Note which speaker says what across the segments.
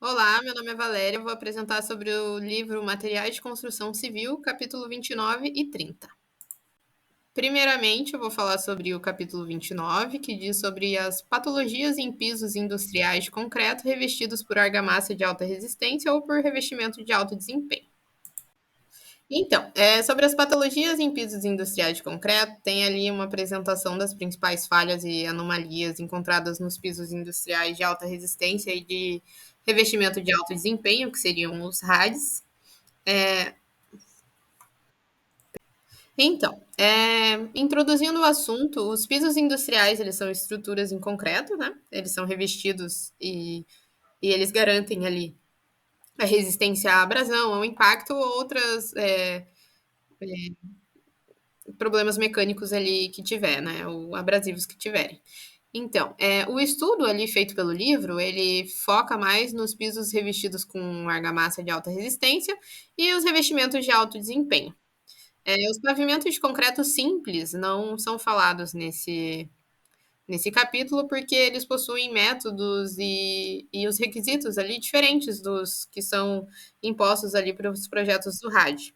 Speaker 1: Olá, meu nome é Valéria, eu vou apresentar sobre o livro Materiais de Construção Civil, capítulo 29 e 30. Primeiramente, eu vou falar sobre o capítulo 29, que diz sobre as patologias em pisos industriais de concreto revestidos por argamassa de alta resistência ou por revestimento de alto desempenho. Então, sobre as patologias em pisos industriais de concreto, tem ali uma apresentação das principais falhas e anomalias encontradas nos pisos industriais de alta resistência e de revestimento de alto desempenho, que seriam os RADs. Então, introduzindo o assunto, os pisos industriais, eles são estruturas em concreto, né? Eles são revestidos e eles garantem ali a resistência à abrasão, ao impacto ou outras problemas mecânicos ali que tiver, né? Ou abrasivos que tiverem. Então, o estudo ali feito pelo livro, ele foca mais nos pisos revestidos com argamassa de alta resistência e os revestimentos de alto desempenho. Os pavimentos de concreto simples não são falados nesse capítulo, porque eles possuem métodos e os requisitos ali diferentes dos que são impostos ali para os projetos do RAD.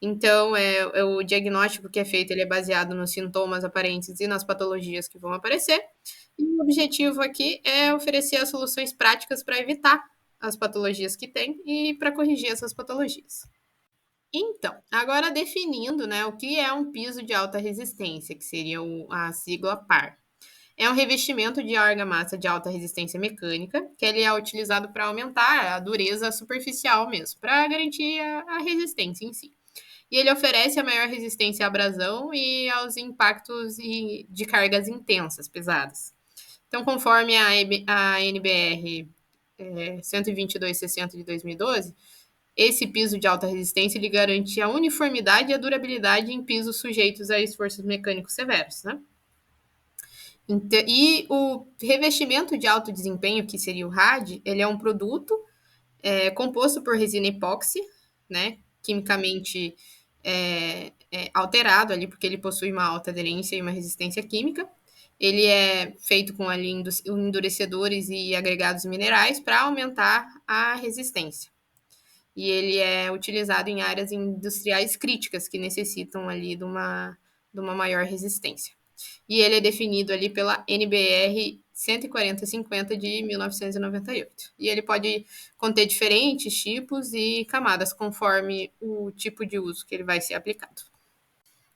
Speaker 1: Então, o diagnóstico que é feito ele é baseado nos sintomas aparentes e nas patologias que vão aparecer. E o objetivo aqui é oferecer as soluções práticas para evitar as patologias que tem e para corrigir essas patologias. Então, agora definindo, né, o que é um piso de alta resistência, que seria a sigla PAR. É um revestimento de argamassa de alta resistência mecânica, que ele é utilizado para aumentar a dureza superficial mesmo, para garantir a resistência em si. E ele oferece a maior resistência à abrasão e aos impactos de cargas intensas, pesadas. Então, conforme a NBR 122/60 de 2012, esse piso de alta resistência ele garante a uniformidade e a durabilidade em pisos sujeitos a esforços mecânicos severos, né? Então, e o revestimento de alto desempenho, que seria o RAD, ele é um produto composto por resina epóxi, né? Quimicamente alterado ali, porque ele possui uma alta aderência e uma resistência química. Ele é feito com ali endurecedores e agregados minerais para aumentar a resistência. E ele é utilizado em áreas industriais críticas que necessitam ali de uma maior resistência. E ele é definido ali pela NBR 140/50 de 1998. E ele pode conter diferentes tipos e camadas conforme o tipo de uso que ele vai ser aplicado.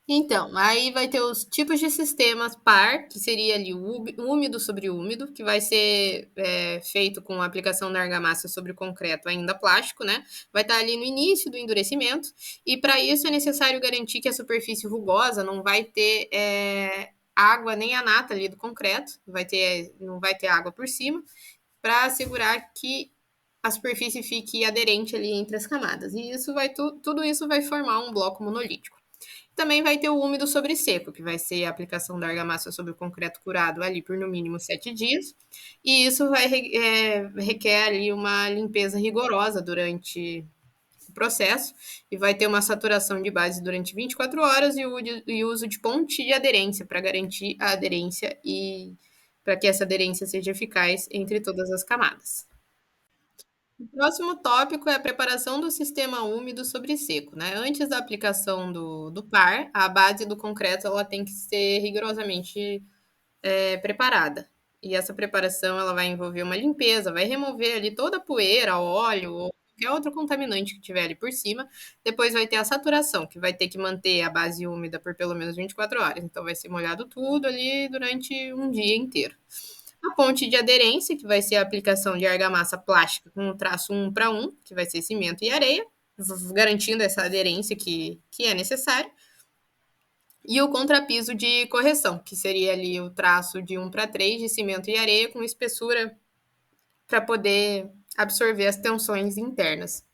Speaker 1: Então, aí vai ter os tipos de sistemas par, que seria ali o úmido sobre úmido, que vai ser feito com a aplicação da argamassa sobre o concreto ainda plástico, né? Vai estar ali no início do endurecimento, e para isso é necessário garantir que a superfície rugosa não vai ter água nem a nata ali do concreto, não vai ter água por cima, para assegurar que a superfície fique aderente ali entre as camadas. E isso tudo isso vai formar um bloco monolítico. Também vai ter o úmido sobre seco, que vai ser a aplicação da argamassa sobre o concreto curado ali por no mínimo 7 dias. E isso requer ali uma limpeza rigorosa durante o processo e vai ter uma saturação de base durante 24 horas e o uso de ponte de aderência para garantir a aderência e para que essa aderência seja eficaz entre todas as camadas. O próximo tópico é a preparação do sistema úmido sobre seco, né? Antes da aplicação do par, a base do concreto ela tem que ser rigorosamente preparada. E essa preparação ela vai envolver uma limpeza, vai remover ali toda a poeira, óleo ou qualquer outro contaminante que tiver ali por cima. Depois vai ter a saturação, que vai ter que manter a base úmida por pelo menos 24 horas. Então vai ser molhado tudo ali durante um dia inteiro. A ponte de aderência, que vai ser a aplicação de argamassa plástica com o traço 1:1, que vai ser cimento e areia, garantindo essa aderência que é necessária. E o contrapiso de correção, que seria ali o traço de 1:3 de cimento e areia com espessura para poder absorver as tensões internas.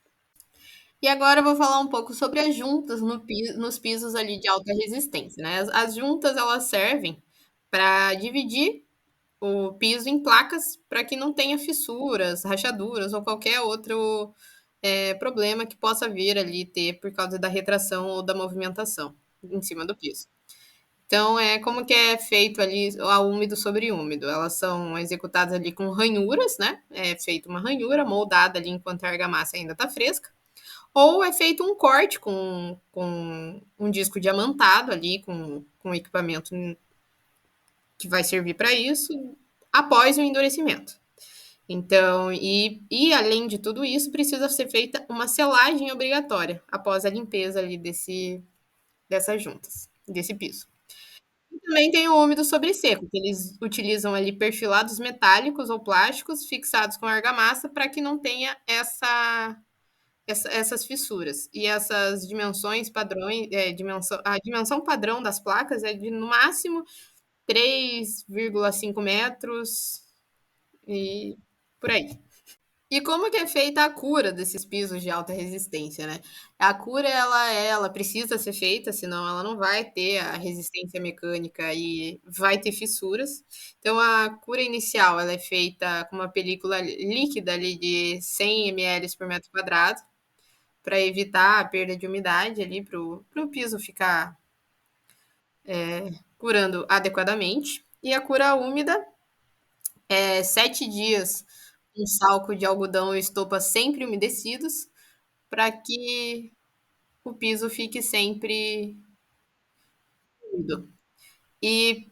Speaker 1: E agora eu vou falar um pouco sobre as juntas nos pisos ali de alta resistência, né? As juntas elas servem para dividir o piso em placas para que não tenha fissuras, rachaduras ou qualquer outro problema que possa vir ali ter por causa da retração ou da movimentação em cima do piso. Então, como que é feito ali a úmido sobre úmido? Elas são executadas ali com ranhuras, né? É feita uma ranhura moldada ali enquanto a argamassa ainda está fresca. Ou é feito um corte com um disco diamantado ali, com equipamento que vai servir para isso, após o endurecimento. Então, além de tudo isso, precisa ser feita uma selagem obrigatória após a limpeza ali dessas juntas, desse piso. E também tem o úmido sobre seco, que eles utilizam ali perfilados metálicos ou plásticos fixados com argamassa para que não tenha essas fissuras. E essas dimensões padrões, a dimensão padrão das placas é de no máximo 3,5 metros e por aí. E como que é feita a cura desses pisos de alta resistência, né? A cura ela precisa ser feita, senão ela não vai ter a resistência mecânica e vai ter fissuras. Então a cura inicial ela é feita com uma película líquida ali de 100 ml por metro quadrado, para evitar a perda de umidade ali para o piso ficar curando adequadamente. E a cura úmida é 7 dias um salco de algodão e estopa sempre umedecidos para que o piso fique sempre úmido. E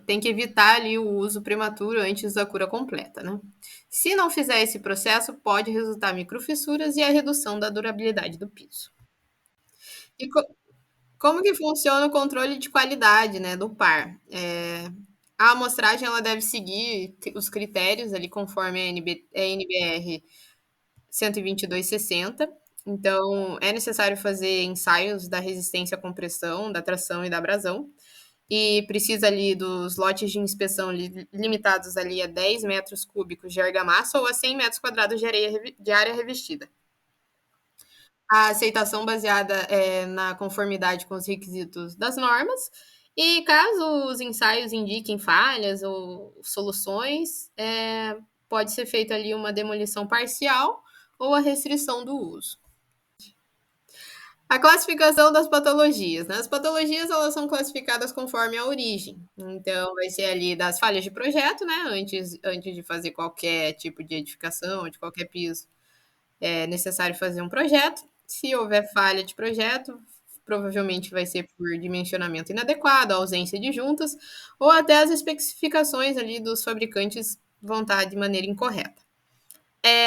Speaker 1: tem que evitar ali o uso prematuro antes da cura completa, né? Se não fizer esse processo, pode resultar microfissuras e a redução da durabilidade do piso. E como que funciona o controle de qualidade, né, do par? A amostragem ela deve seguir os critérios ali conforme a NBR 12260. Então, é necessário fazer ensaios da resistência à compressão, da tração e da abrasão. E precisa ali dos lotes de inspeção limitados ali a 10 metros cúbicos de argamassa ou a 100 metros quadrados de área revestida. A aceitação baseada na conformidade com os requisitos das normas. E caso os ensaios indiquem falhas ou soluções, pode ser feita ali uma demolição parcial ou a restrição do uso. A classificação das patologias, né? As patologias elas são classificadas conforme a origem. Então, vai ser ali das falhas de projeto, né? Antes de fazer qualquer tipo de edificação, de qualquer piso, é necessário fazer um projeto. Se houver falha de projeto, provavelmente vai ser por dimensionamento inadequado, ausência de juntas, ou até as especificações ali dos fabricantes vão estar de maneira incorreta.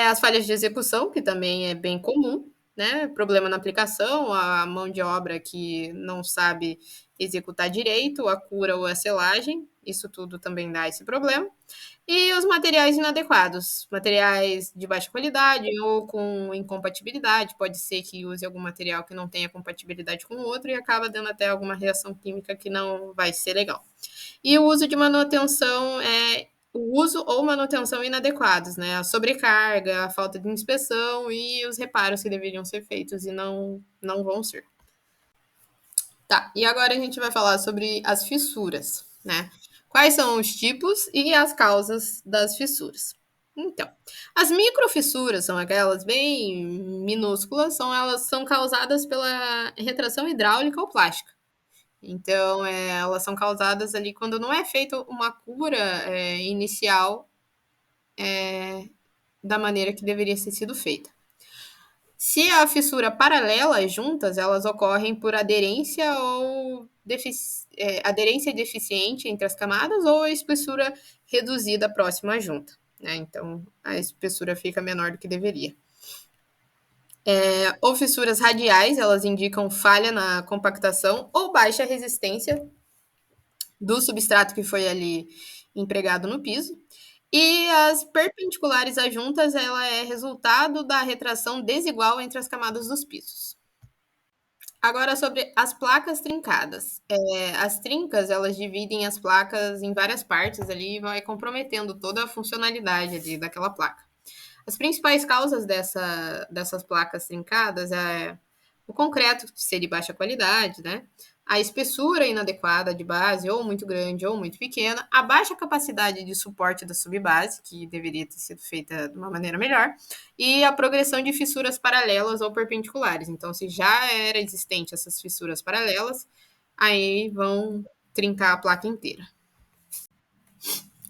Speaker 1: As falhas de execução, que também é bem comum, né? Problema na aplicação, a mão de obra que não sabe executar direito, a cura ou a selagem, isso tudo também dá esse problema. E os materiais inadequados, materiais de baixa qualidade ou com incompatibilidade, pode ser que use algum material que não tenha compatibilidade com o outro e acaba dando até alguma reação química que não vai ser legal. E o uso de manutenção o uso ou manutenção inadequados, né? A sobrecarga, a falta de inspeção e os reparos que deveriam ser feitos e não vão ser. Tá, e agora a gente vai falar sobre as fissuras, né? Quais são os tipos e as causas das fissuras? Então, as microfissuras são aquelas bem minúsculas, elas são causadas pela retração hidráulica ou plástica. Então, elas são causadas ali quando não é feita uma cura inicial da maneira que deveria ter sido feita. Se a fissura paralela juntas, elas ocorrem por aderência ou aderência deficiente entre as camadas ou espessura reduzida próxima à junta. Né? Então, a espessura fica menor do que deveria. Ou fissuras radiais, elas indicam falha na compactação ou baixa resistência do substrato que foi ali empregado no piso. E as perpendiculares adjuntas, ela é resultado da retração desigual entre as camadas dos pisos. Agora sobre as placas trincadas. As trincas, elas dividem as placas em várias partes ali e vai comprometendo toda a funcionalidade ali daquela placa. As principais causas dessas placas trincadas é o concreto ser de baixa qualidade, né? A espessura inadequada de base, ou muito grande ou muito pequena, a baixa capacidade de suporte da subbase, que deveria ter sido feita de uma maneira melhor, e a progressão de fissuras paralelas ou perpendiculares. Então, se já era existente essas fissuras paralelas, aí vão trincar a placa inteira.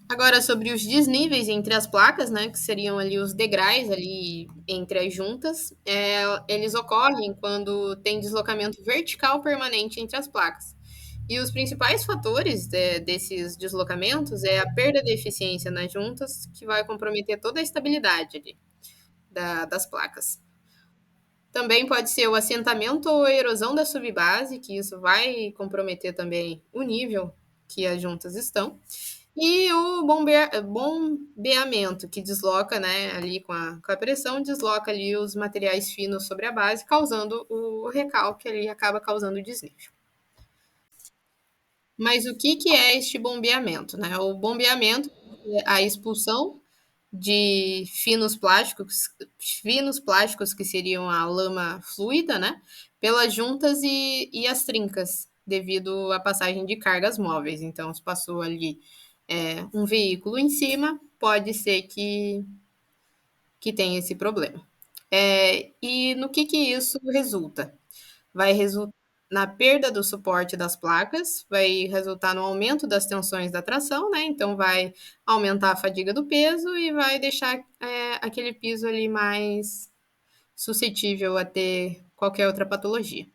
Speaker 1: Agora, sobre os desníveis entre as placas, né, que seriam ali os degraus ali entre as juntas, eles ocorrem quando tem deslocamento vertical permanente entre as placas. E os principais fatores desses deslocamentos é a perda de eficiência nas juntas, que vai comprometer toda a estabilidade ali das placas. Também pode ser o assentamento ou a erosão da subbase, que isso vai comprometer também o nível que as juntas estão. E o bombeamento, que desloca, né, ali com a pressão, desloca ali os materiais finos sobre a base, causando o recalque ali, acaba causando o desnível. Mas o que é este bombeamento, né? O bombeamento é a expulsão de finos plásticos que seriam a lama fluida, né? Pelas juntas e as trincas, devido à passagem de cargas móveis. Então, se passou ali um veículo em cima, pode ser que tenha esse problema. E no que isso resulta? Vai resultar na perda do suporte das placas, vai resultar no aumento das tensões da tração, né? Então vai aumentar a fadiga do peso e vai deixar aquele piso ali mais suscetível a ter qualquer outra patologia.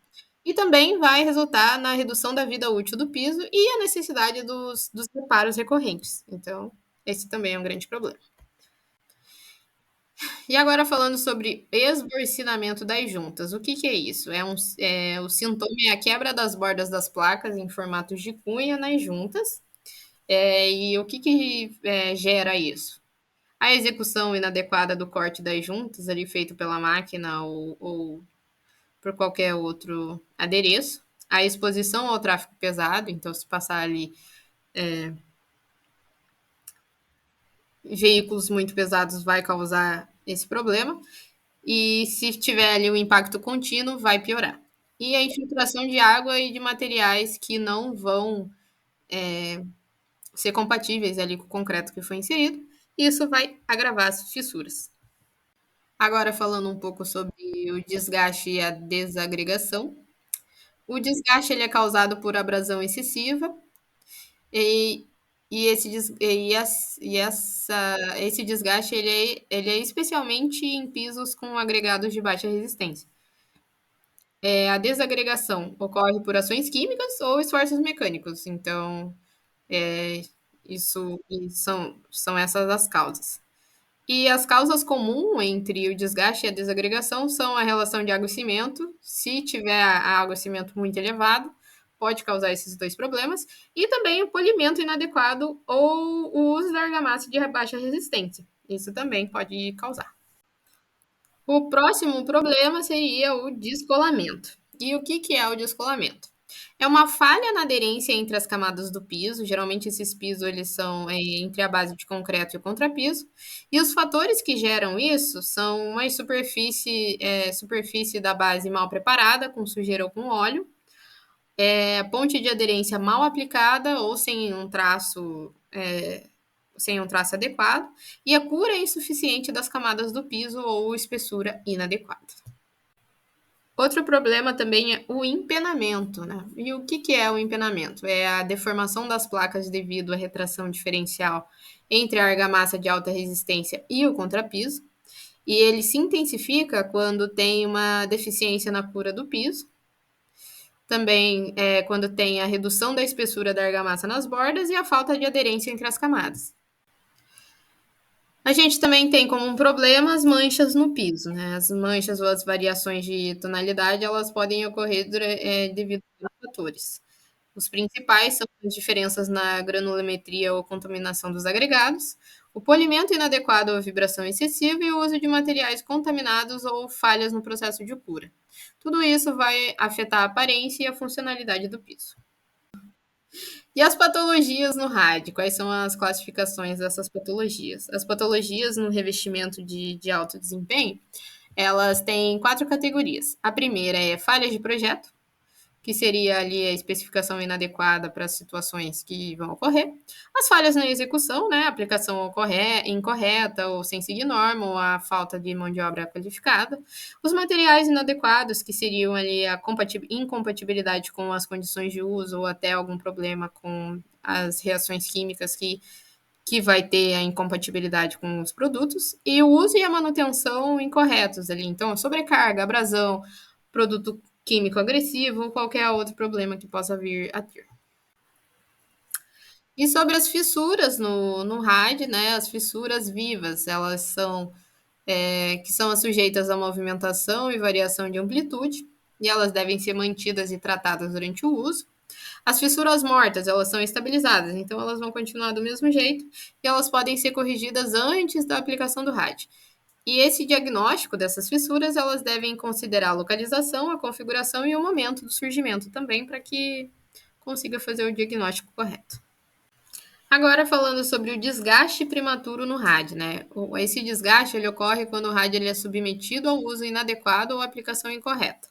Speaker 1: E também vai resultar na redução da vida útil do piso e a necessidade dos reparos recorrentes. Então, esse também é um grande problema. E agora falando sobre esborcinamento das juntas, o que é isso? O sintoma é a quebra das bordas das placas em formatos de cunha nas juntas. E o que gera isso? A execução inadequada do corte das juntas, ali feito pela máquina ou por qualquer outro adereço. A exposição ao tráfego pesado, então se passar ali veículos muito pesados vai causar esse problema. E se tiver ali um impacto contínuo, vai piorar. E a infiltração de água e de materiais que não vão ser compatíveis ali com o concreto que foi inserido, isso vai agravar as fissuras. Agora falando um pouco sobre o desgaste e a desagregação. O desgaste ele é causado por abrasão excessiva e, esse desgaste ele é especialmente em pisos com agregados de baixa resistência. A desagregação ocorre por ações químicas ou esforços mecânicos. Então, é, são essas as causas. E as causas comuns entre o desgaste e a desagregação são a relação de água e cimento. Se tiver a água e cimento muito elevado, pode causar esses dois problemas. E também o polimento inadequado ou o uso da argamassa de baixa resistência. Isso também pode causar. O próximo problema seria o descolamento. E o que é o descolamento? É uma falha na aderência entre as camadas do piso. Geralmente esses pisos eles são entre a base de concreto e o contrapiso. E os fatores que geram isso são uma superfície da base mal preparada, com sujeira ou com óleo, ponte de aderência mal aplicada ou sem um traço adequado, e a cura insuficiente das camadas do piso ou espessura inadequada. Outro problema também é o empenamento, né? E o que é o empenamento? É a deformação das placas devido à retração diferencial entre a argamassa de alta resistência e o contrapiso, e ele se intensifica quando tem uma deficiência na cura do piso. Também quando tem a redução da espessura da argamassa nas bordas e a falta de aderência entre as camadas. A gente também tem como um problema as manchas no piso, né? As manchas ou as variações de tonalidade, elas podem ocorrer devido a fatores. Os principais são as diferenças na granulometria ou contaminação dos agregados, o polimento inadequado ou vibração excessiva e o uso de materiais contaminados ou falhas no processo de cura. Tudo isso vai afetar a aparência e a funcionalidade do piso. E as patologias no RAD? Quais são as classificações dessas patologias? As patologias no revestimento de alto desempenho, elas têm 4 categorias. A primeira é falha de projeto, que seria ali a especificação inadequada para as situações que vão ocorrer, as falhas na execução, né, aplicação incorreta ou sem seguir norma, ou a falta de mão de obra qualificada, os materiais inadequados, que seriam ali a incompatibilidade com as condições de uso ou até algum problema com as reações químicas que vai ter a incompatibilidade com os produtos, e o uso e a manutenção incorretos ali. Então, a sobrecarga, abrasão, produto químico agressivo ou qualquer outro problema que possa vir a ter. E sobre as fissuras no RAD, né? As fissuras vivas, elas são que são as sujeitas à movimentação e variação de amplitude, e elas devem ser mantidas e tratadas durante o uso. As fissuras mortas, elas são estabilizadas, então elas vão continuar do mesmo jeito e elas podem ser corrigidas antes da aplicação do RAD. E esse diagnóstico dessas fissuras, elas devem considerar a localização, a configuração e o momento do surgimento também, para que consiga fazer o diagnóstico correto. Agora falando sobre o desgaste prematuro no RAD, né? Esse desgaste ele ocorre quando o RAD ele é submetido ao uso inadequado ou aplicação incorreta.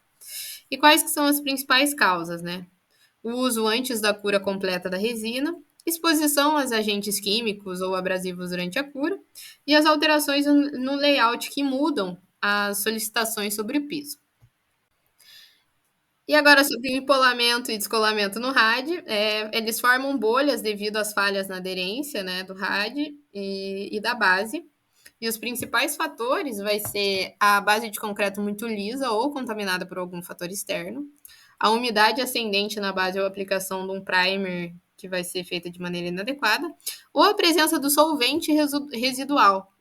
Speaker 1: E quais que são as principais causas, né? O uso antes da cura completa da resina, exposição a agentes químicos ou abrasivos durante a cura e as alterações no layout que mudam as solicitações sobre o piso. E agora sobre o empolamento e descolamento no RAD, eles formam bolhas devido às falhas na aderência, né, do RAD e da base. E os principais fatores vai ser a base de concreto muito lisa ou contaminada por algum fator externo, a umidade ascendente na base ou aplicação de um primer que vai ser feita de maneira inadequada, ou a presença do solvente residual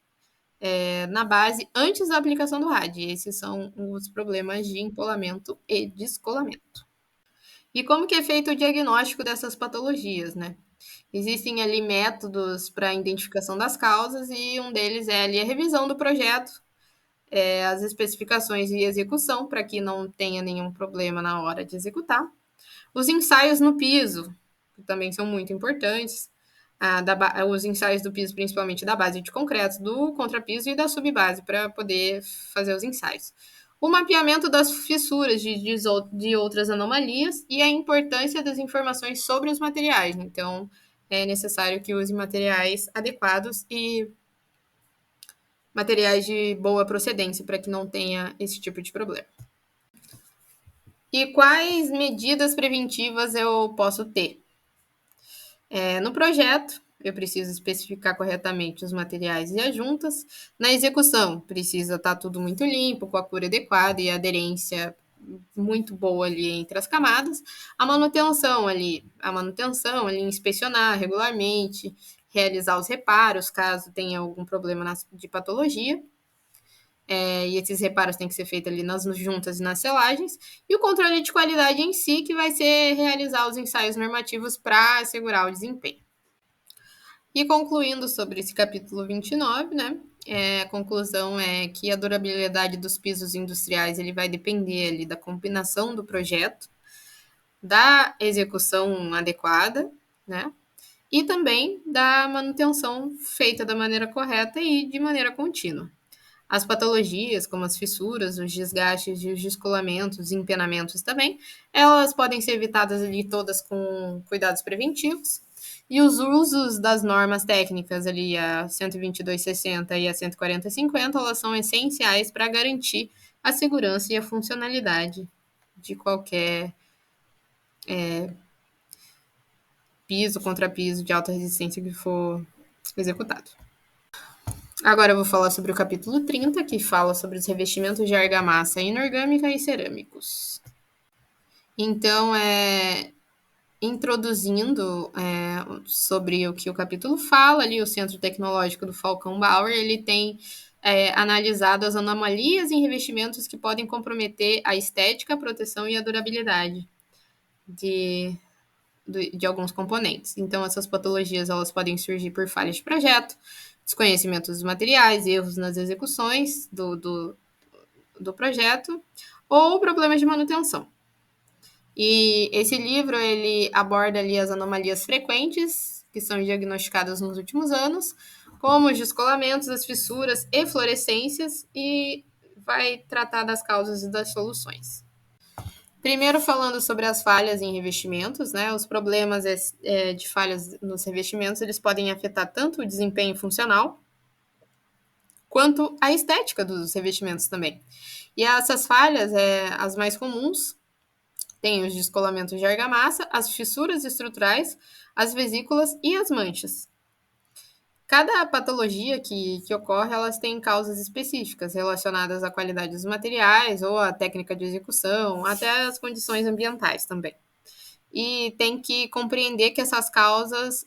Speaker 1: na base antes da aplicação do RAD. Esses são os problemas de empolamento e descolamento. E como que é feito o diagnóstico dessas patologias, né? Existem ali métodos para a identificação das causas e um deles é ali a revisão do projeto, as especificações e execução para que não tenha nenhum problema na hora de executar. Os ensaios no piso, que também são muito importantes. Os ensaios do piso, principalmente da base de concreto, do contrapiso e da subbase, para poder fazer os ensaios. O mapeamento das fissuras de outras anomalias e a importância das informações sobre os materiais. Então, é necessário que use materiais adequados e materiais de boa procedência para que não tenha esse tipo de problema. E quais medidas preventivas eu posso ter? No projeto, eu preciso especificar corretamente os materiais e as juntas. Na execução, precisa estar tudo muito limpo, com a cura adequada e a aderência muito boa ali entre as camadas. A manutenção ali, inspecionar regularmente, realizar os reparos caso tenha algum problema de patologia. E esses reparos têm que ser feitos ali nas juntas e nas selagens, e o controle de qualidade em si, que vai ser realizar os ensaios normativos para assegurar o desempenho. E concluindo sobre esse capítulo 29, né, a conclusão é que a durabilidade dos pisos industriais ele vai depender ali da combinação do projeto, da execução adequada, né, e também da manutenção feita da maneira correta e de maneira contínua. As patologias, como as fissuras, os desgastes e os descolamentos, os empenamentos também, elas podem ser evitadas ali todas com cuidados preventivos. E os usos das normas técnicas ali, a 12260 e a 14050, elas são essenciais para garantir a segurança e a funcionalidade de qualquer piso, contrapiso de alta resistência que for executado. Agora eu vou falar sobre o capítulo 30, que fala sobre os revestimentos de argamassa inorgânica e cerâmicos. Então, introduzindo sobre o que o capítulo fala, ali o Centro Tecnológico do Falcão Bauer, ele tem analisado as anomalias em revestimentos que podem comprometer a estética, a proteção e a durabilidade de alguns componentes. Então, essas patologias elas podem surgir por falhas de projeto, desconhecimento dos materiais, erros nas execuções do projeto ou problemas de manutenção. E esse livro ele aborda ali as anomalias frequentes que são diagnosticadas nos últimos anos, como os descolamentos, as fissuras e fluorescências, e vai tratar das causas e das soluções. Primeiro falando sobre as falhas em revestimentos, né? Os problemas de falhas nos revestimentos, eles podem afetar tanto o desempenho funcional quanto a estética dos revestimentos também. E essas falhas, as mais comuns, tem os descolamentos de argamassa, as fissuras estruturais, as vesículas e as manchas. Cada patologia que ocorre, elas têm causas específicas relacionadas à qualidade dos materiais ou à técnica de execução, até as condições ambientais também. E tem que compreender que essas causas,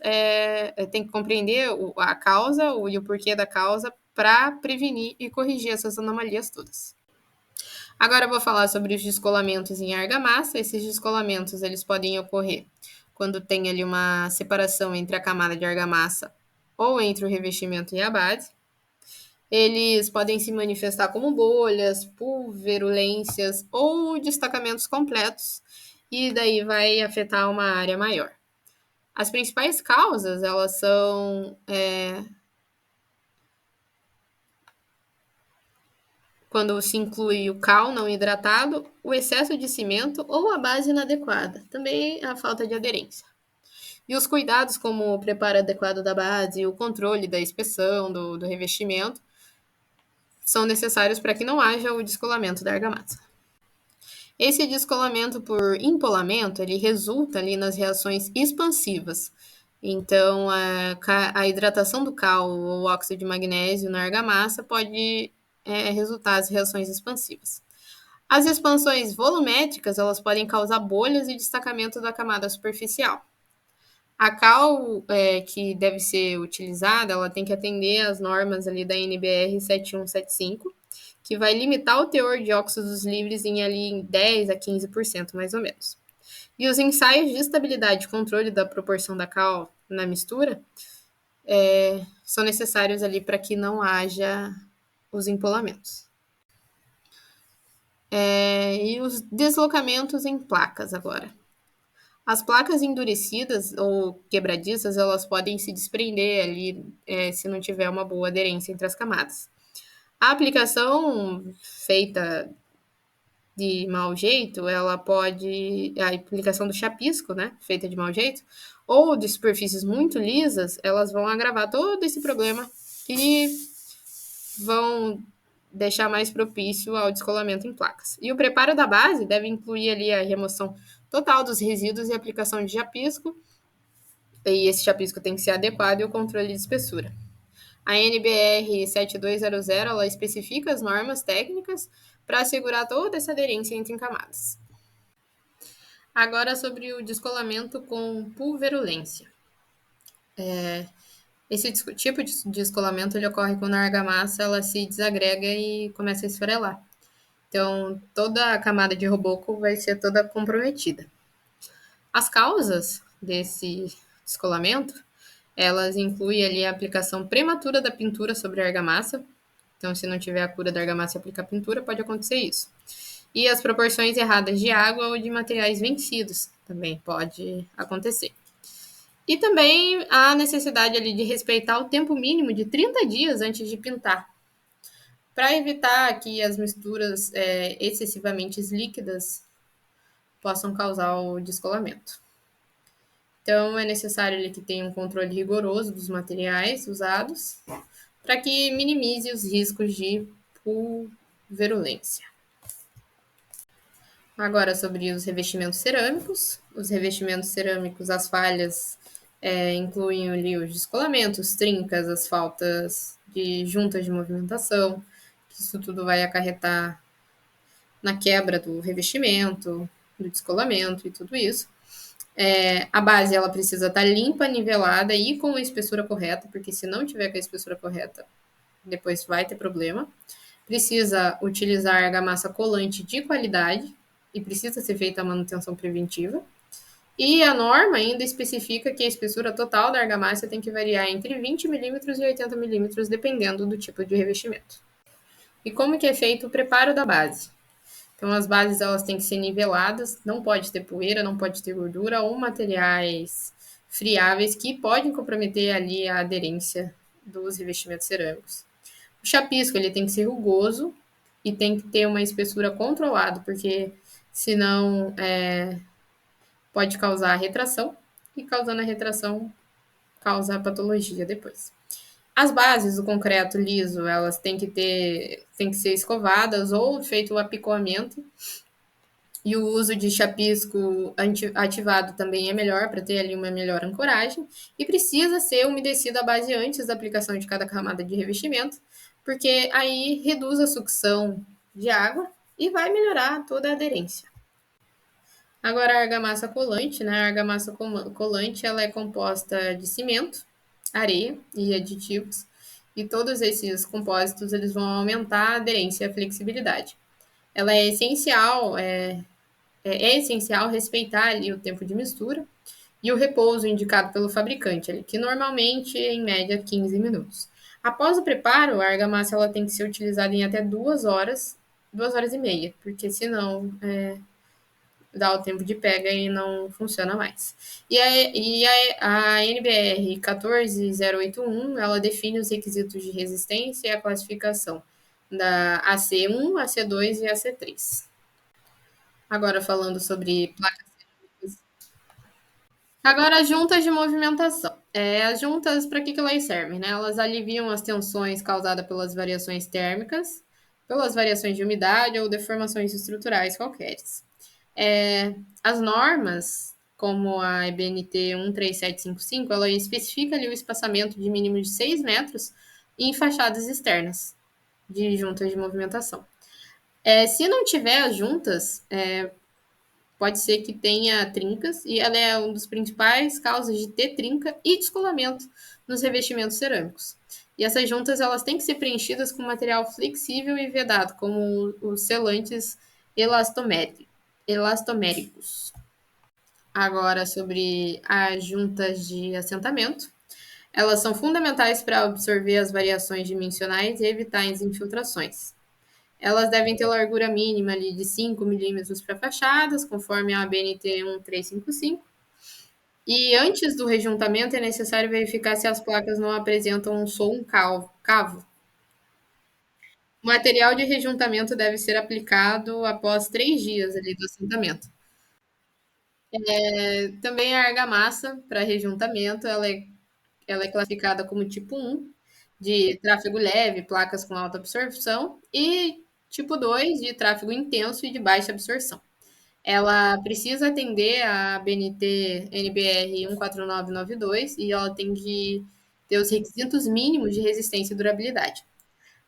Speaker 1: tem que compreender a causa e o porquê da causa para prevenir e corrigir essas anomalias todas. Agora eu vou falar sobre os descolamentos em argamassa. Esses descolamentos, eles podem ocorrer quando tem ali uma separação entre a camada de argamassa ou entre o revestimento e a base. Eles podem se manifestar como bolhas, pulverulências ou destacamentos completos, e daí vai afetar uma área maior. As principais causas, elas são quando se inclui o cal não hidratado, o excesso de cimento ou a base inadequada, também a falta de aderência. E os cuidados como o preparo adequado da base, o controle da inspeção do revestimento, são necessários para que não haja o descolamento da argamassa. Esse descolamento por empolamento, ele resulta ali nas reações expansivas. Então, a hidratação do cal ou óxido de magnésio na argamassa pode resultar as reações expansivas. As expansões volumétricas, elas podem causar bolhas e destacamento da camada superficial. A cal que deve ser utilizada, ela tem que atender às normas ali da NBR 7175, que vai limitar o teor de óxidos livres em 10 a 15%, mais ou menos. E os ensaios de estabilidade e controle da proporção da cal na mistura são necessários ali para que não haja os empolamentos. E os deslocamentos em placas agora. As placas endurecidas ou quebradiças, elas podem se desprender ali se não tiver uma boa aderência entre as camadas. A aplicação feita de mau jeito, ela pode... A aplicação do chapisco, né, feita de mau jeito, ou de superfícies muito lisas, elas vão agravar todo esse problema e vão deixar mais propício ao descolamento em placas. E o preparo da base deve incluir ali a remoção total dos resíduos e aplicação de chapisco, e esse chapisco tem que ser adequado e o controle de espessura. A NBR 7200, ela especifica as normas técnicas para assegurar toda essa aderência entre camadas. Agora sobre o descolamento com pulverulência. Esse tipo de descolamento ele ocorre quando a argamassa ela se desagrega e começa a esfarelar. Então, toda a camada de reboco vai ser toda comprometida. As causas desse descolamento, elas incluem ali a aplicação prematura da pintura sobre a argamassa. Então, se não tiver a cura da argamassa e aplicar pintura, pode acontecer isso. E as proporções erradas de água ou de materiais vencidos também pode acontecer. E também a necessidade ali de respeitar o tempo mínimo de 30 dias antes de pintar, para evitar que as misturas excessivamente líquidas possam causar o descolamento. Então, é necessário ali que tenha um controle rigoroso dos materiais usados para que minimize os riscos de pulverulência. Agora, sobre os revestimentos cerâmicos. Os revestimentos cerâmicos, as falhas incluem ali os descolamentos, trincas, as faltas de juntas de movimentação, que isso tudo vai acarretar na quebra do revestimento, do descolamento e tudo isso. A base ela precisa estar limpa, nivelada e com a espessura correta, porque se não tiver com a espessura correta, depois vai ter problema. Precisa utilizar argamassa colante de qualidade e precisa ser feita a manutenção preventiva. E a norma ainda especifica que a espessura total da argamassa tem que variar entre 20 milímetros e 80 milímetros, dependendo do tipo de revestimento. E como que é feito o preparo da base? Então, as bases elas têm que ser niveladas, não pode ter poeira, não pode ter gordura ou materiais friáveis que podem comprometer ali a aderência dos revestimentos cerâmicos. O chapisco ele tem que ser rugoso e tem que ter uma espessura controlada, porque senão pode causar retração, e causando a retração, causa a patologia depois. As bases do concreto liso, elas têm que ser escovadas ou feito o apicoamento. E o uso de chapisco ativado também é melhor para ter ali uma melhor ancoragem. E precisa ser umedecido a base antes da aplicação de cada camada de revestimento, porque aí reduz a sucção de água e vai melhorar toda a aderência. Agora, a argamassa colante, né? A argamassa colante ela é composta de cimento, areia e aditivos. E todos esses compósitos eles vão aumentar a aderência e a flexibilidade. Ela é essencial respeitar ali o tempo de mistura e o repouso indicado pelo fabricante, ali, que normalmente em média 15 minutos. Após o preparo, a argamassa ela tem que ser utilizada em até 2 horas, 2 horas e meia, porque senão dá o tempo de pega e não funciona mais. A NBR 14081 ela define os requisitos de resistência e a classificação da AC1, AC2 e AC3. Agora falando sobre placas. Agora, as juntas de movimentação. As juntas, para que elas servem? Né? Elas aliviam as tensões causadas pelas variações térmicas, pelas variações de umidade ou deformações estruturais qualqueres. As normas, como a EBNT 13755, ela especifica ali o espaçamento de mínimo de 6 metros em fachadas externas de juntas de movimentação. Se não tiver as juntas, pode ser que tenha trincas, e ela é uma das principais causas de ter trinca e descolamento nos revestimentos cerâmicos. E essas juntas elas têm que ser preenchidas com material flexível e vedado, como os selantes elastoméricos. Agora, sobre as juntas de assentamento. Elas são fundamentais para absorver as variações dimensionais e evitar as infiltrações. Elas devem ter largura mínima ali de 5 milímetros para fachadas, conforme a ABNT 1355. E antes do rejuntamento é necessário verificar se as placas não apresentam um som cavo. O material de rejuntamento deve ser aplicado após 3 dias ali do assentamento. Também a argamassa para rejuntamento, ela é classificada como tipo 1, de tráfego leve, placas com alta absorção, e tipo 2, de tráfego intenso e de baixa absorção. Ela precisa atender a BNT NBR 14992 e ela tem que ter os requisitos mínimos de resistência e durabilidade.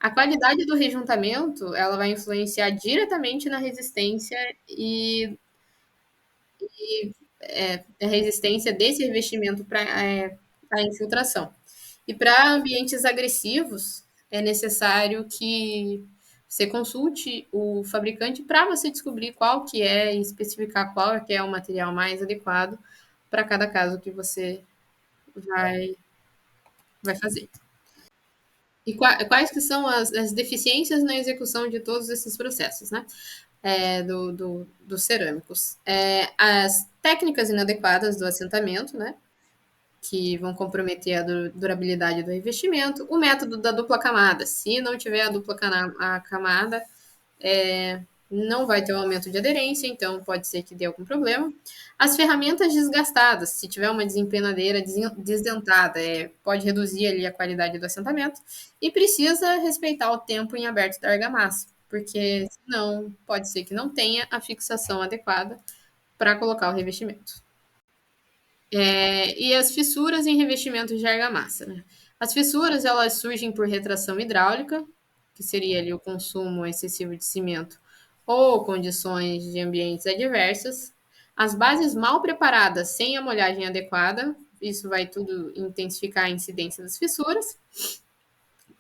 Speaker 1: A qualidade do rejuntamento, ela vai influenciar diretamente na resistência e a resistência desse revestimento para a infiltração. E para ambientes agressivos, é necessário que você consulte o fabricante para você descobrir qual que é e especificar qual que é o material mais adequado para cada caso que você vai, vai fazer. E quais que são as deficiências na execução de todos esses processos, né? Dos cerâmicos. As técnicas inadequadas do assentamento, né? Que vão comprometer a durabilidade do revestimento. O método da dupla camada. Se não tiver a dupla camada, não vai ter um aumento de aderência, então pode ser que dê algum problema. As ferramentas desgastadas, se tiver uma desempenadeira desdentada, pode reduzir ali a qualidade do assentamento. E precisa respeitar o tempo em aberto da argamassa, porque senão pode ser que não tenha a fixação adequada para colocar o revestimento. E as fissuras em revestimentos de argamassa, né? As fissuras, elas surgem por retração hidráulica, que seria ali o consumo excessivo de cimento, ou condições de ambientes adversas. As bases mal preparadas, sem a molhagem adequada, isso vai tudo intensificar a incidência das fissuras.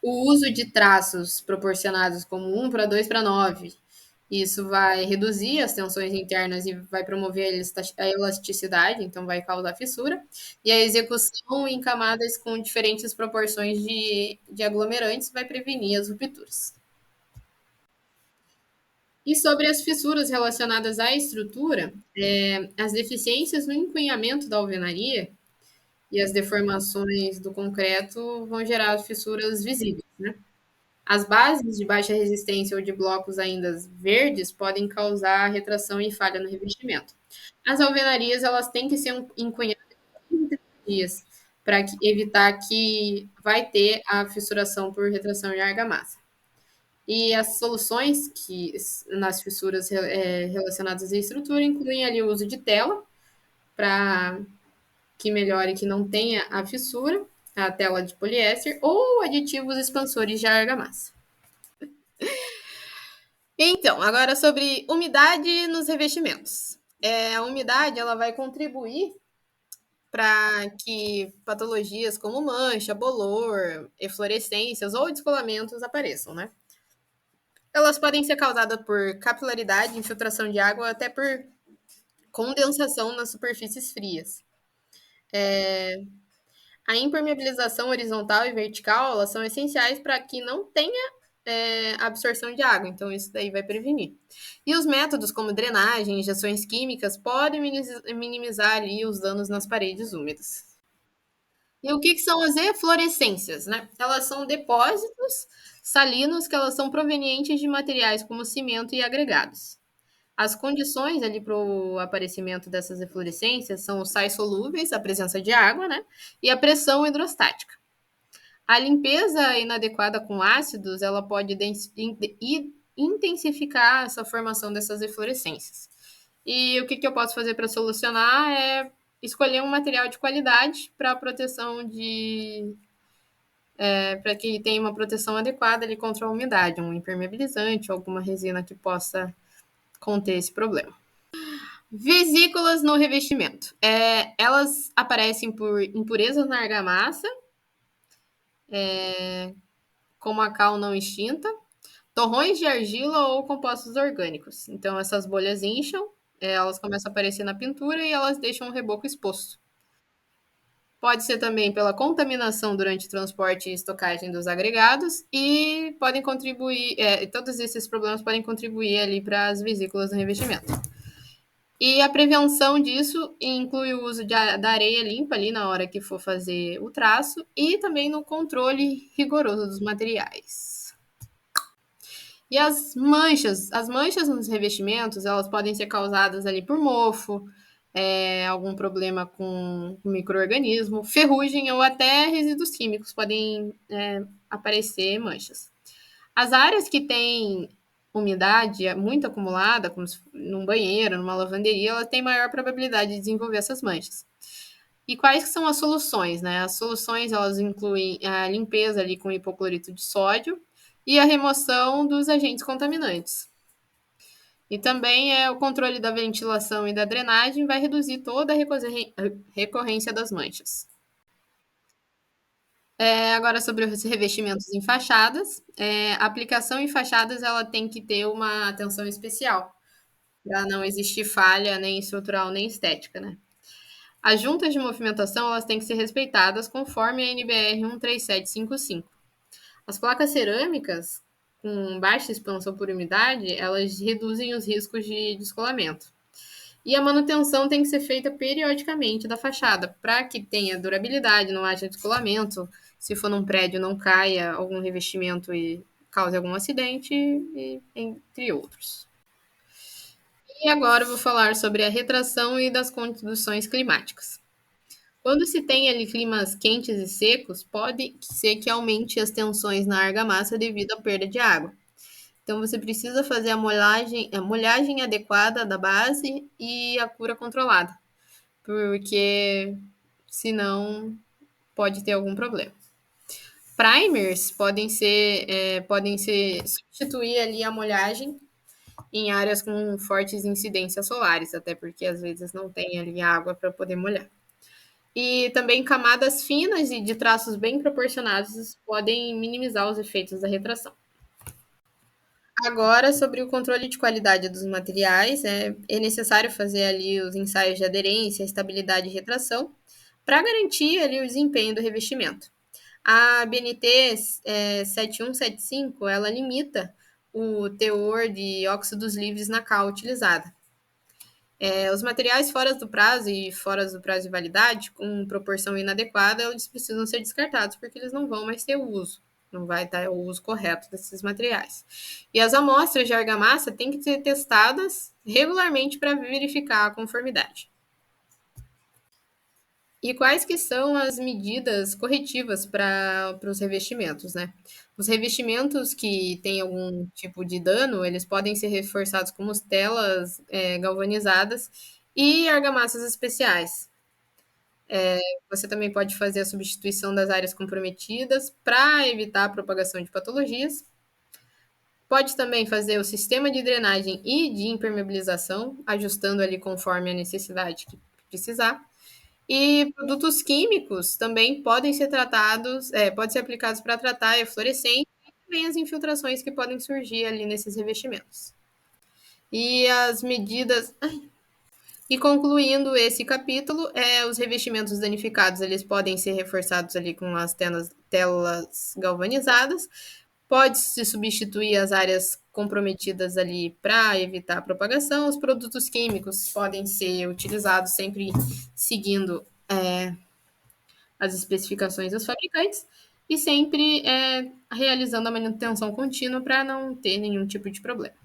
Speaker 1: O uso de traços proporcionados como 1:2:9, isso vai reduzir as tensões internas e vai promover a elasticidade, então vai causar fissura. E a execução em camadas com diferentes proporções de aglomerantes vai prevenir as rupturas. E sobre as fissuras relacionadas à estrutura, as deficiências no encunhamento da alvenaria e as deformações do concreto vão gerar fissuras visíveis, né? As bases de baixa resistência ou de blocos ainda verdes podem causar retração e falha no revestimento. As alvenarias elas têm que ser encunhadas em 30 dias para evitar que vai ter a fissuração por retração de argamassa. E as soluções que nas fissuras relacionadas à estrutura incluem ali o uso de tela para que melhore que não tenha a fissura, a tela de poliéster ou aditivos expansores de argamassa. Então, agora sobre umidade nos revestimentos. A umidade ela vai contribuir para que patologias como mancha, bolor, eflorescências ou descolamentos apareçam, né? Elas podem ser causadas por capilaridade, infiltração de água, ou até por condensação nas superfícies frias. A impermeabilização horizontal e vertical elas são essenciais para que não tenha absorção de água, então isso daí vai prevenir. E os métodos como drenagem, injeções químicas podem minimizar ali os danos nas paredes úmidas. E o que são as eflorescências, né? Elas são depósitos salinos que elas são provenientes de materiais como cimento e agregados. As condições ali para o aparecimento dessas eflorescências são os sais solúveis, a presença de água, né? E a pressão hidrostática. A limpeza inadequada com ácidos, ela pode intensificar essa formação dessas eflorescências. E o que eu posso fazer para solucionar é escolher um material de qualidade para proteção de para que tenha uma proteção adequada ali contra a umidade, um impermeabilizante ou alguma resina que possa conter esse problema. Vesículas no revestimento. Elas aparecem por impurezas na argamassa, como a cal não extinta, torrões de argila ou compostos orgânicos. Então, essas bolhas incham, elas começam a aparecer na pintura e elas deixam o reboco exposto. Pode ser também pela contaminação durante o transporte e estocagem dos agregados e podem contribuir, todos esses problemas podem contribuir ali para as vesículas no revestimento. E a prevenção disso inclui o uso da areia limpa ali na hora que for fazer o traço e também no controle rigoroso dos materiais. E as manchas nos revestimentos, elas podem ser causadas ali por mofo, algum problema com micro-organismo, ferrugem ou até resíduos químicos podem aparecer manchas. As áreas que têm umidade muito acumulada, como num banheiro, numa lavanderia, ela tem maior probabilidade de desenvolver essas manchas. E quais são as soluções, né? As soluções, elas incluem a limpeza ali com hipoclorito de sódio e a remoção dos agentes contaminantes. E também o controle da ventilação e da drenagem vai reduzir toda a recorrência das manchas. Agora sobre os revestimentos em fachadas, a aplicação em fachadas ela tem que ter uma atenção especial para não existir falha nem estrutural nem estética, né? As juntas de movimentação elas têm que ser respeitadas conforme a NBR 13755. As placas cerâmicas com baixa expansão por umidade, elas reduzem os riscos de descolamento. E a manutenção tem que ser feita periodicamente da fachada, para que tenha durabilidade, não haja descolamento, se for num prédio não caia algum revestimento e cause algum acidente, entre outros. E agora eu vou falar sobre a retração e das condições climáticas. Quando se tem ali climas quentes e secos, pode ser que aumente as tensões na argamassa devido à perda de água. Então você precisa fazer a molhagem adequada da base e a cura controlada, porque senão pode ter algum problema. Primers podem ser substituir ali a molhagem em áreas com fortes incidências solares, até porque às vezes não tem ali água para poder molhar. E também camadas finas e de traços bem proporcionados podem minimizar os efeitos da retração. Agora, sobre o controle de qualidade dos materiais, é necessário fazer ali os ensaios de aderência, estabilidade e retração para garantir ali o desempenho do revestimento. A BNT 7175, ela limita o teor de óxidos livres na cal utilizada. Os materiais fora do prazo e fora do prazo de validade, com proporção inadequada, eles precisam ser descartados porque eles não vão mais ter uso. não vai estar o uso correto desses materiais. E as amostras de argamassa têm que ser testadas regularmente para verificar a conformidade. E quais que são as medidas corretivas para os revestimentos, né? Os revestimentos que têm algum tipo de dano, eles podem ser reforçados com telas galvanizadas e argamassas especiais. Você também pode fazer a substituição das áreas comprometidas para evitar a propagação de patologias. Pode também fazer o sistema de drenagem e de impermeabilização, ajustando ali conforme a necessidade que precisar. E produtos químicos também podem ser tratados, podem ser aplicados para tratar a eflorescência e também as infiltrações que podem surgir ali nesses revestimentos. E as medidas. E concluindo esse capítulo, os revestimentos danificados eles podem ser reforçados ali com as telas galvanizadas. Pode-se substituir as áreas comprometidas ali para evitar a propagação. Os produtos químicos podem ser utilizados sempre seguindo as especificações dos fabricantes e sempre realizando a manutenção contínua para não ter nenhum tipo de problema.